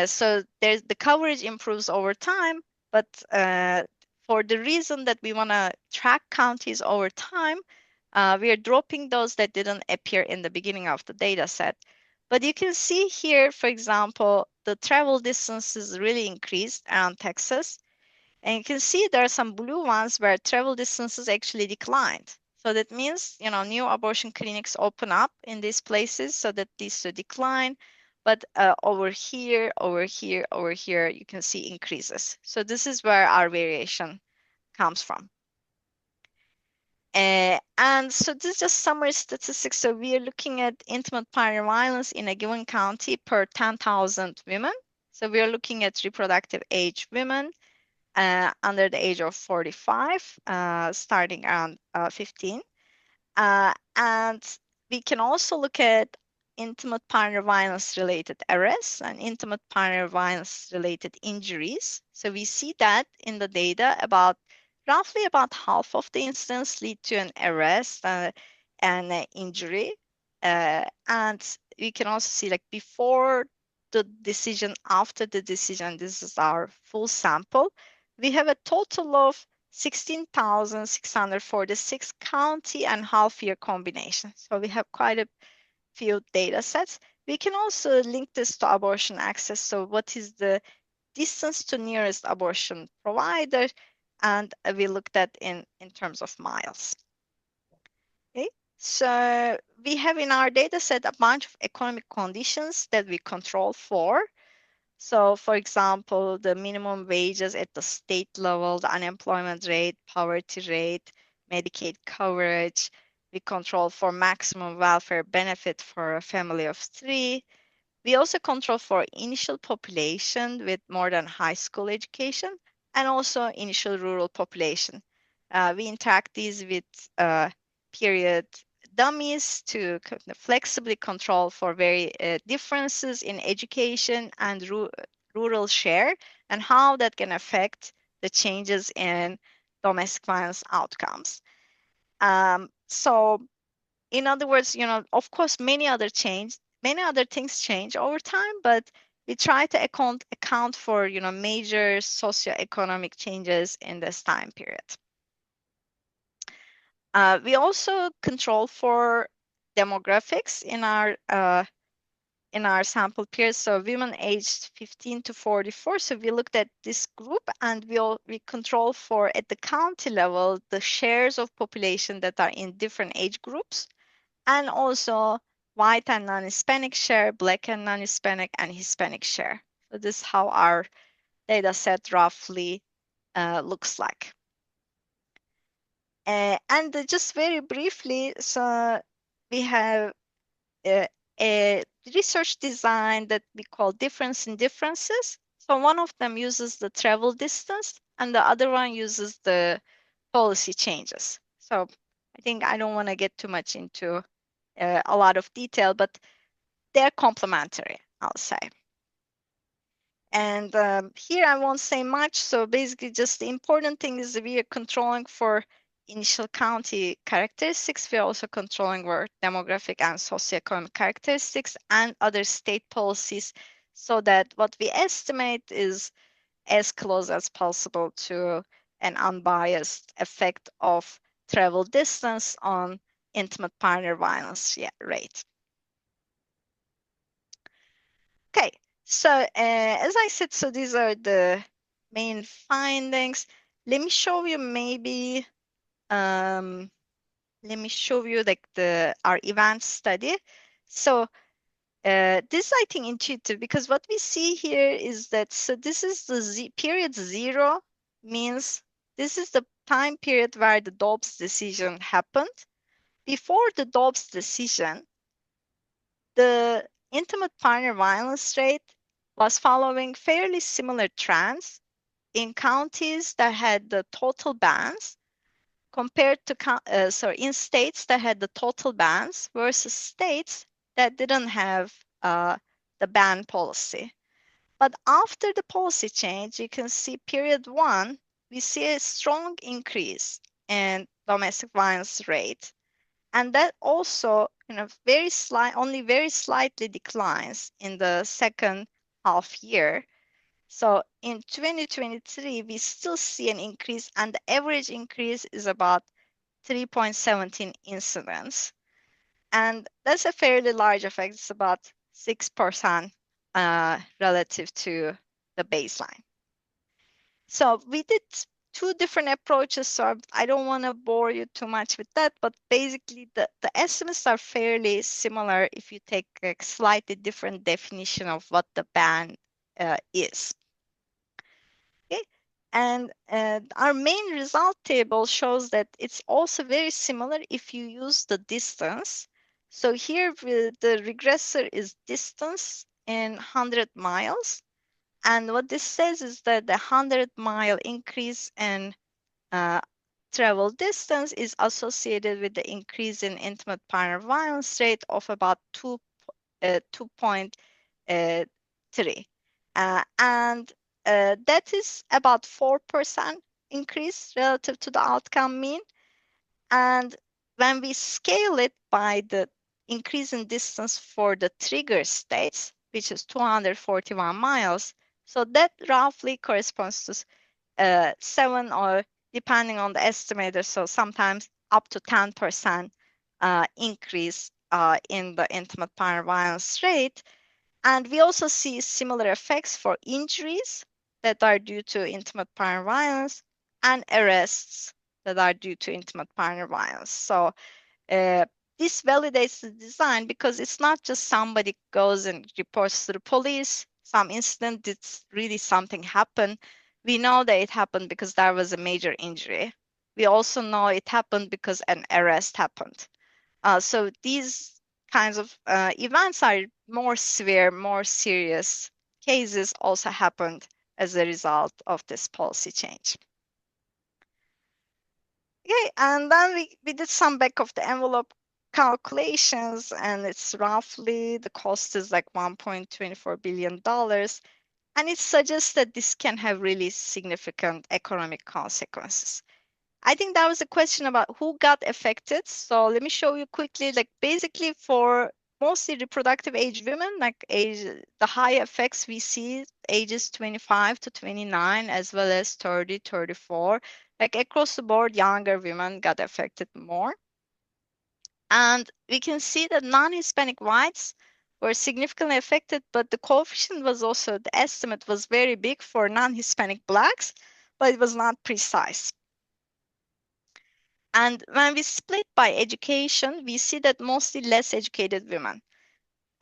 S3: So the coverage improves over time, but for the reason that we want to track counties over time, we are dropping those that didn't appear in the beginning of the data set. But you can see here, for example, the travel distances really increased around Texas. And you can see there are some blue ones where travel distances actually declined. So that means, new abortion clinics open up in these places, so that leads to decline. But over here, you can see increases. So this is where our variation comes from. And so this is just summary statistics. So we are looking at intimate partner violence in a given county per 10,000 women. So we are looking at reproductive age women under the age of 45, starting around 15. And we can also look at intimate partner violence related arrests and intimate partner violence related injuries. So we see that in the data roughly about half of the incidents lead to an arrest and an injury. And we can also see before the decision, after the decision, this is our full sample. We have a total of 16,646 county and half year combinations. So we have quite a few data sets. We can also link this to abortion access. So what is the distance to nearest abortion provider? And we looked at in terms of miles. Okay, so we have in our data set a bunch of economic conditions that we control for. So, for example, the minimum wages at the state level, the unemployment rate, poverty rate, Medicaid coverage. We control for maximum welfare benefit for a family of 3. We also control for initial population with more than high school education and also initial rural population. We interact these with period dummies to flexibly control for very differences in education and rural share and how that can affect the changes in domestic violence outcomes. So in other words, of course, many other things change over time, but we try to account for, major socioeconomic changes in this time period. We also control for demographics in our sample peers. So women aged 15 to 44. So we looked at this group, and we control for at the county level the shares of population that are in different age groups, and also white and non-Hispanic share, Black and non-Hispanic, and Hispanic share. So this is how our data set roughly looks like. And just very briefly, so we have a research design that we call difference in differences. So one of them uses the travel distance, and the other one uses the policy changes. So I think I don't want to get too much into a lot of detail, but they're complementary, I'll say. And here I won't say much. So basically just the important thing is that we are controlling for initial county characteristics. We're also controlling for demographic and socioeconomic characteristics and other state policies so that what we estimate is as close as possible to an unbiased effect of travel distance on intimate partner violence rate. Okay, so as I said, so these are the main findings. Let me show you maybe, let me show you like our event study. So this I think intuitive because what we see here is that, so this is the period 0 means this is the time period where the Dobbs decision happened. Before the Dobbs decision, the intimate partner violence rate was following fairly similar trends in counties that had the total bans compared to, in states that had the total bans versus states that didn't have the ban policy. But after the policy change, you can see period 1, we see a strong increase in domestic violence rate. And that also, only very slightly declines in the second half year. So in 2023, we still see an increase, and the average increase is about 3.17 incidents. And that's a fairly large effect. It's about 6% relative to the baseline. So we did 2 different approaches, so I don't want to bore you too much with that, but basically the estimates are fairly similar if you take a slightly different definition of what the ban is. Okay, and our main result table shows that it's also very similar if you use the distance. So here the regressor is distance in 100 miles. And what this says is that the 100-mile increase in travel distance is associated with the increase in intimate partner violence rate of about 2.3. And that is about 4% increase relative to the outcome mean. And when we scale it by the increase in distance for the trigger states, which is 241 miles, so that roughly corresponds to 7 or depending on the estimator, so sometimes up to 10% increase in the intimate partner violence rate. And we also see similar effects for injuries that are due to intimate partner violence and arrests that are due to intimate partner violence. So this validates the design because it's not just somebody goes and reports to the police, some incident, it's really something happened. We know that it happened because there was a major injury. We also know it happened because an arrest happened. So these kinds of events are more severe, more serious cases also happened as a result of this policy change. Okay, and then we did some back of the envelope calculations, and it's roughly the cost is like $1.24 billion. And it suggests that this can have really significant economic consequences. I think that was a question about who got affected. So let me show you quickly, like basically for mostly reproductive age women, like the high effects we see ages 25 to 29, as well as 30, 34, like across the board, younger women got affected more. And we can see that non-Hispanic whites were significantly affected, but the coefficient was also, the estimate was very big for non-Hispanic Blacks, but it was not precise. And when we split by education, we see that mostly less educated women.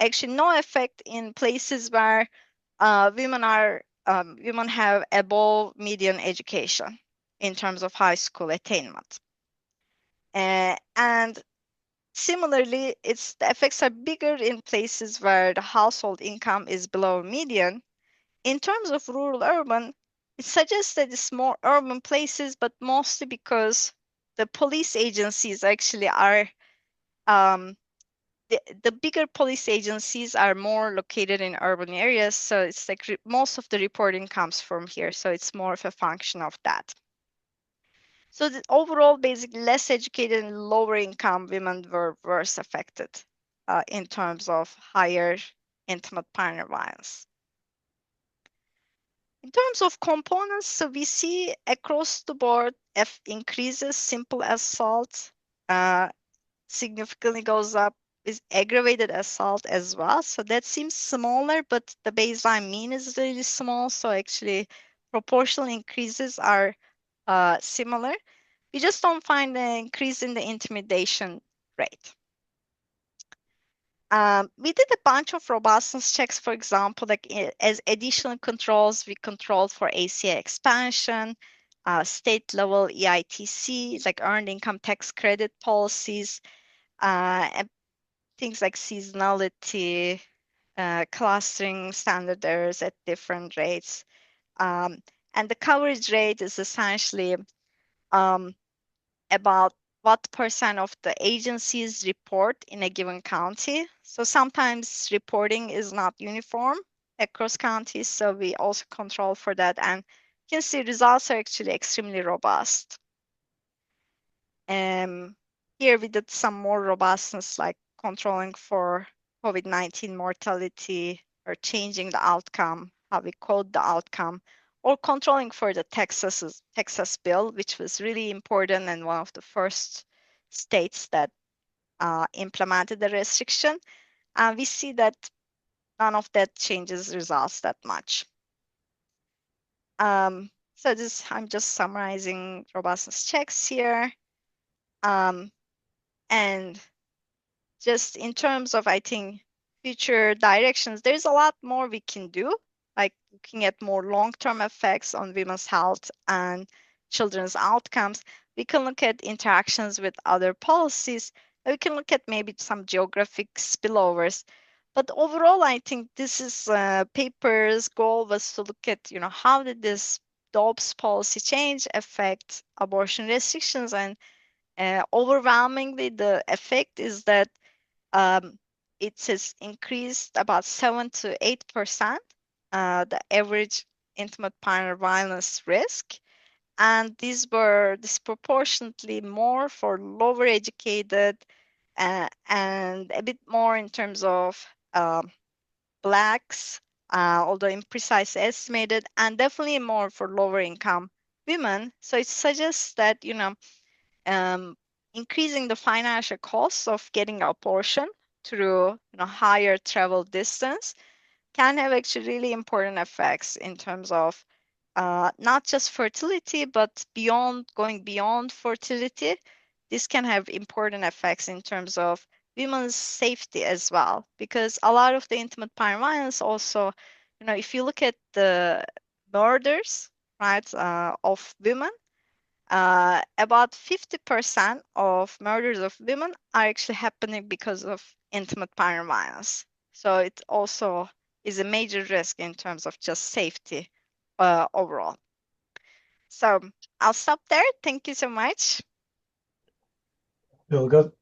S3: Actually, no effect in places where women have above median education in terms of high school attainment. And similarly, the effects are bigger in places where the household income is below median. In terms of rural urban, It suggests that it's more urban places, but mostly because the police agencies actually are the bigger police agencies are more located in urban areas. So it's like most of the reporting comes from here. So it's more of a function of that. So the overall, basically, less educated and lower income women were worse affected in terms of higher intimate partner violence. In terms of components, so we see across the board increases simple assault, significantly goes up is aggravated assault as well. So that seems smaller, but the baseline mean is really small. So actually proportional increases are similar. We just don't find an increase in the intimidation rate. We did a bunch of robustness checks, for example, like as additional controls, we controlled for ACA expansion, state level EITC, like earned income tax credit policies, and things like seasonality, clustering standard errors at different rates. And the coverage rate is essentially about what percent of the agencies report in a given county. So sometimes reporting is not uniform across counties, so we also control for that, and you can see results are actually extremely robust. Here we did some more robustness, like controlling for COVID-19 mortality or changing the outcome, how we code the outcome, or controlling for the Texas bill, which was really important and one of the first states that implemented the restriction. And we see that none of that changes results that much. So I'm just summarizing robustness checks here. And just in terms of, I think, future directions, there's a lot more we can do, like looking at more long-term effects on women's health and children's outcomes. We can look at interactions with other policies. We can look at maybe some geographic spillovers. But overall, I think this is paper's goal was to look at, how did this Dobbs policy change affect abortion restrictions? And overwhelmingly, the effect is that it has increased about 7 to 8% the average intimate partner violence risk. And these were disproportionately more for lower educated and a bit more in terms of Blacks, although imprecise estimated, and definitely more for lower income women. So it suggests that, increasing the financial costs of getting abortion through higher travel distance can have actually really important effects in terms of not just fertility, but going beyond fertility. This can have important effects in terms of women's safety as well, because a lot of the intimate partner violence also, if you look at the murders, right, of women, about 50% of murders of women are actually happening because of intimate partner violence. So it also is a major risk in terms of just safety overall. So I'll stop there. Thank you so much.
S2: Bilge,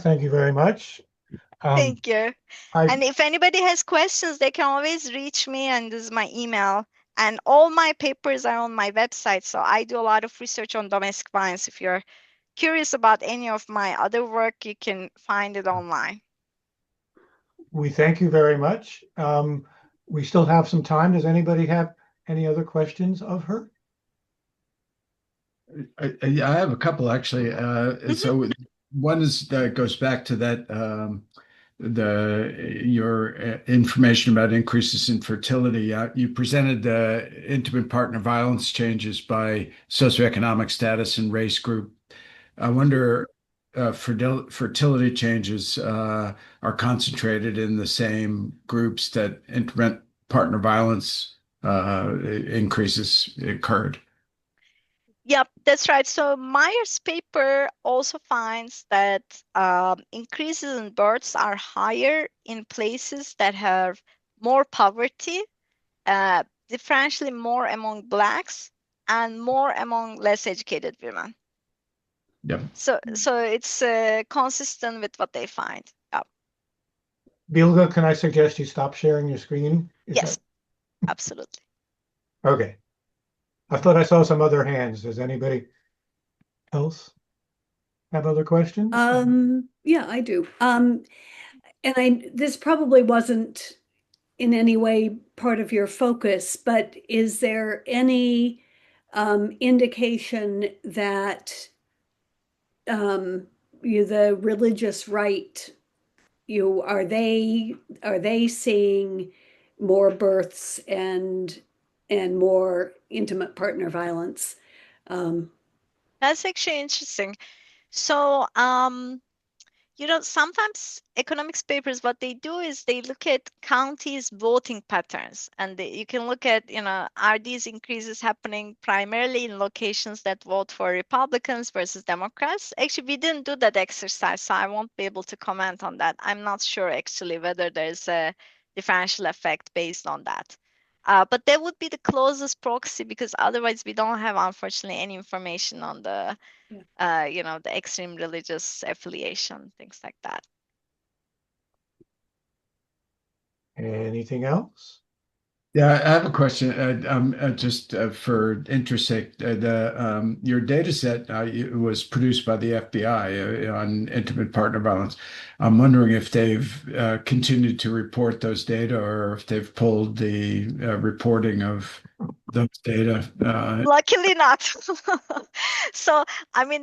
S2: thank you very much.
S3: Thank you. And if anybody has questions, they can always reach me, and this is my email. And all my papers are on my website. So I do a lot of research on domestic violence. If you're curious about any of my other work, you can find it online.
S2: We thank you very much. We still have some time. Does anybody have any other questions of her?
S5: I have a couple actually. So one is that goes back to that your information about increases in fertility. You presented the intimate partner violence changes by socioeconomic status and race group. I wonder fertility changes are concentrated in the same groups that intimate partner violence increases occurred.
S3: Yep, that's right. So Myers' paper also finds that increases in births are higher in places that have more poverty, differentially more among Blacks and more among less educated women.
S5: Yep.
S3: So it's consistent with what they find. Yep.
S2: Bilga, can I suggest you stop sharing your screen?
S3: Yes, absolutely.
S2: Okay. I thought I saw some other hands. Does anybody else have other questions?
S1: Yeah, I do. And this probably wasn't in any way part of your focus, but is there any indication that the religious right, are they seeing more births and more intimate partner violence?
S3: That's actually interesting. So, sometimes economics papers, what they do is they look at counties' voting patterns, and you can look at, are these increases happening primarily in locations that vote for Republicans versus Democrats? Actually, we didn't do that exercise, so I won't be able to comment on that. I'm not sure actually whether there's a differential effect based on that. But that would be the closest proxy, because otherwise we don't have, unfortunately, any information on the the extreme religious affiliation, things like that.
S2: Anything else?
S5: Yeah, I have a question. Just for interest sake, your data set was produced by the FBI on intimate partner violence. I'm wondering if they've continued to report those data, or if they've pulled the reporting of those data.
S3: Luckily not. So,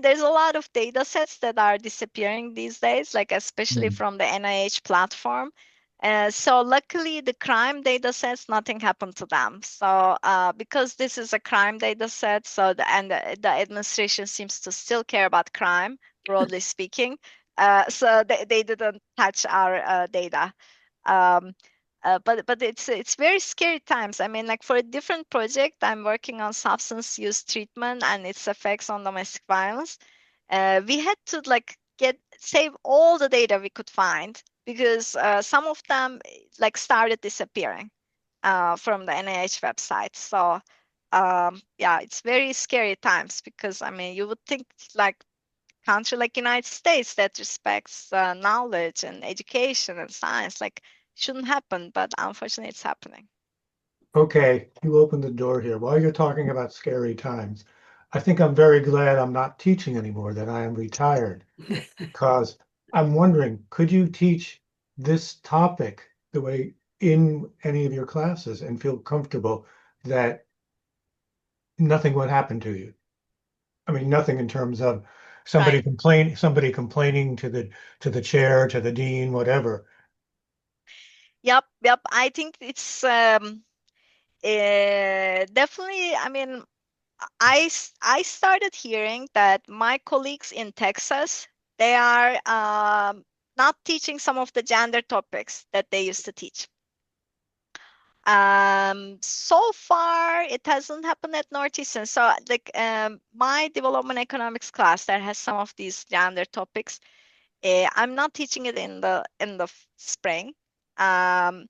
S3: there's a lot of data sets that are disappearing these days, like especially from the NIH platform. So luckily, the crime data sets, nothing happened to them. So because this is a crime data set, the administration seems to still care about crime, broadly speaking. So they didn't touch our data. But it's very scary times. Like for a different project, I'm working on substance use treatment and its effects on domestic violence. We had to save all the data we could find, because some of them started disappearing from the NIH website. So yeah, it's very scary times, because you would think country like United States that respects knowledge and education and science shouldn't happen, but unfortunately it's happening.
S2: Okay, you opened the door here. While you're talking about scary times, I think I'm very glad I'm not teaching anymore, that I am retired. Because I'm wondering, could you teach this topic the way in any of your classes and feel comfortable that nothing would happen to you? Nothing in terms of somebody
S3: Right.
S2: complaining to the chair, to the dean, whatever.
S3: Yep. I think it's definitely, I started hearing that my colleagues in Texas, they are not teaching some of the gender topics that they used to teach. So far it hasn't happened at Northeastern. So my development economics class that has some of these gender topics, I'm not teaching it in the spring. I'm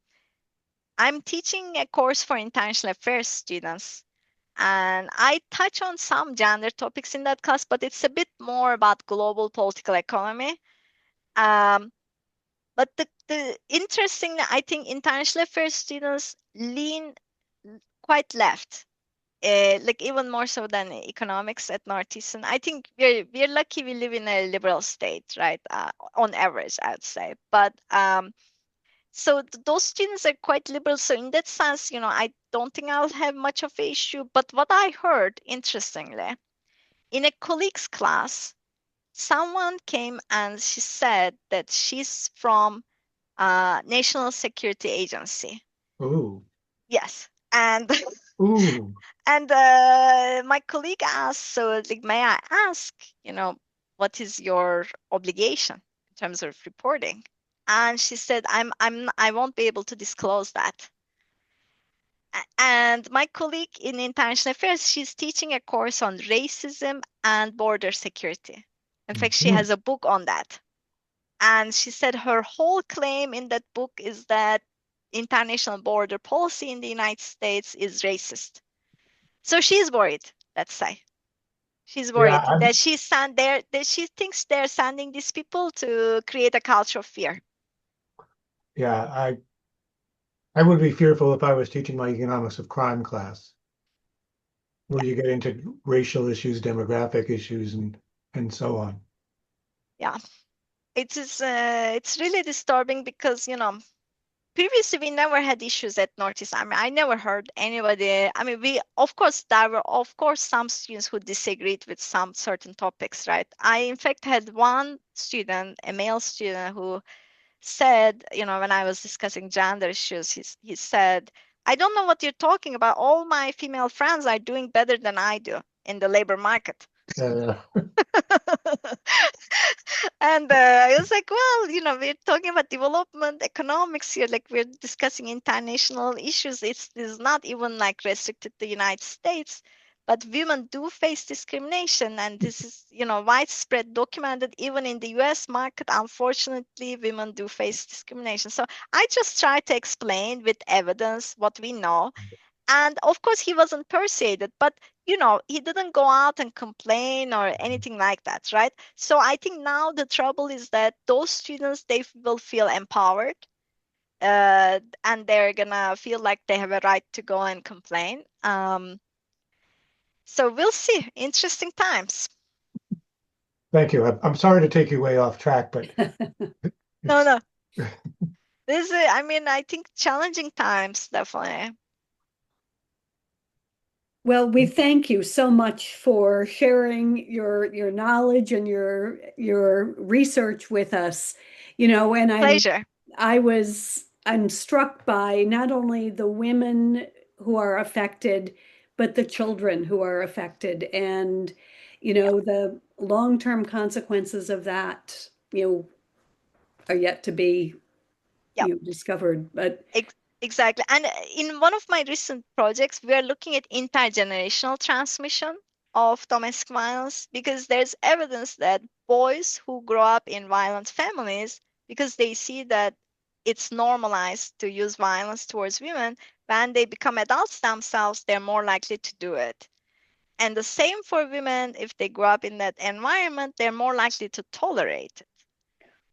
S3: teaching a course for international affairs students, and I touch on some gender topics in that class, but it's a bit more about global political economy. But the interesting, I think international affairs students lean quite left, even more so than economics at Northeastern. I think we're lucky we live in a liberal state, right? On average, I would say. But so those students are quite liberal. So in that sense, I don't think I'll have much of an issue. But what I heard, interestingly, in a colleague's class, someone came and she said that she's from National Security Agency.
S2: Ooh.
S3: Yes. And
S2: Ooh.
S3: and my colleague asked, so may I ask, what is your obligation in terms of reporting? And she said, I won't be able to disclose that. And my colleague in international affairs, she's teaching a course on racism and border security. In fact, she has a book on that. And she said her whole claim in that book is that international border policy in the United States is racist. So she's worried, let's say. She's worried
S2: Yeah,
S3: that that she thinks they're sending these people to create a culture of fear.
S2: yeah, I would be fearful if I was teaching my economics of crime class, where you get into racial issues, demographic issues, and so on.
S3: Yeah, it's really disturbing because, you know, previously we never had issues at Northeast. I mean, I never heard anybody. I mean, there were of course some students who disagreed with some certain topics, right? I in fact had one student, a male student, who said, you know, when I was discussing gender issues, he said, I don't know what you're talking about. All my female friends are doing better than I do in the labor market.
S2: Uh,
S3: And I was like, well, you know, we're talking about development economics here, like we're discussing international issues. This is not even like restricted to the United States, but women do face discrimination, and this is, you know, widespread, documented even in the US market. Unfortunately, women do face discrimination. So I just try to explain with evidence what we know. And of course, he wasn't persuaded, but you know, he didn't go out and complain or anything like that, right? So I think now the trouble is that those students, they will feel empowered, and they're gonna feel like they have a right to go and complain. So we'll see. Interesting times.
S2: Thank you. I'm sorry to take you way off track, but
S3: No. This is, I mean, I think challenging times, definitely.
S1: Well, we thank you so much for sharing your knowledge and your research with us. You know, and
S3: Pleasure.
S1: I'm struck by not only the women who are affected, but the children who are affected, and you know, the long-term consequences of that, you know, are yet to be
S3: Yep.
S1: discovered. But
S3: Exactly. And in one of my recent projects, we are looking at intergenerational transmission of domestic violence, because there's evidence that boys who grow up in violent families, because they see that it's normalized to use violence towards women, when they become adults themselves, they're more likely to do it. And the same for women, if they grow up in that environment, they're more likely to tolerate it.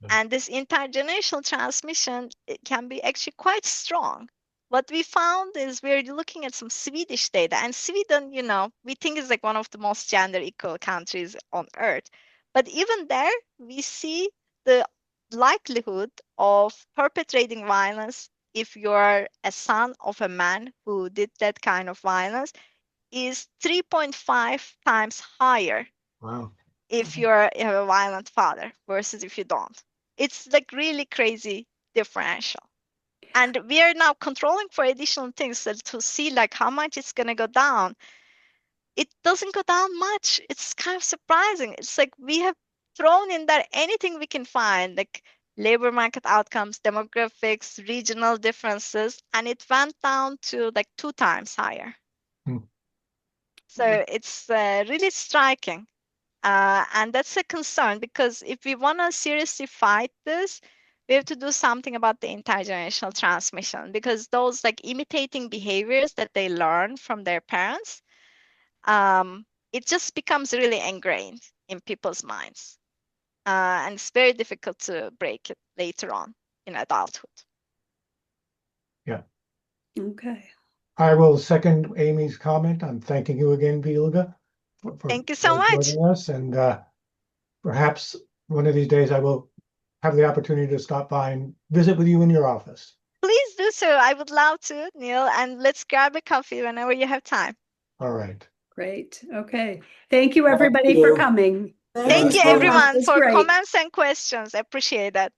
S3: And this intergenerational transmission, it can be actually quite strong. What we found is we're looking at some Swedish data, and Sweden, you know, we think is like one of the most gender equal countries on earth. But even there, we see the likelihood of perpetrating violence if you're a son of a man who did that kind of violence is 3.5 times higher.
S2: wow.
S3: If you have a violent father versus if you don't. It's like really crazy differential. And we are now controlling for additional things to see like how much it's going to go down. It doesn't go down much. It's kind of surprising. It's like we have thrown in there anything we can find, like labor market outcomes, demographics, regional differences, and it went down to like 2 times higher. So it's really striking. And that's a concern, because if we want to seriously fight this, we have to do something about the intergenerational transmission, because those like imitating behaviors that they learn from their parents, it just becomes really ingrained in people's minds. And it's very difficult to break it later on in adulthood.
S2: Yeah.
S1: okay.
S2: I will second Amy's comment. I'm thanking you again, Vilga, for
S3: Thank you so much.
S2: joining us. And perhaps one of these days I will have the opportunity to stop by and visit with you in your office.
S3: Please do so. I would love to, Neil, and let's grab a coffee whenever you have time.
S2: All right.
S1: Great. Okay. Thank you, everybody, for
S4: you.
S1: coming.
S3: Thank you,
S4: so much.
S3: everyone,
S1: That's
S3: for
S1: great.
S3: comments and questions. I appreciate that.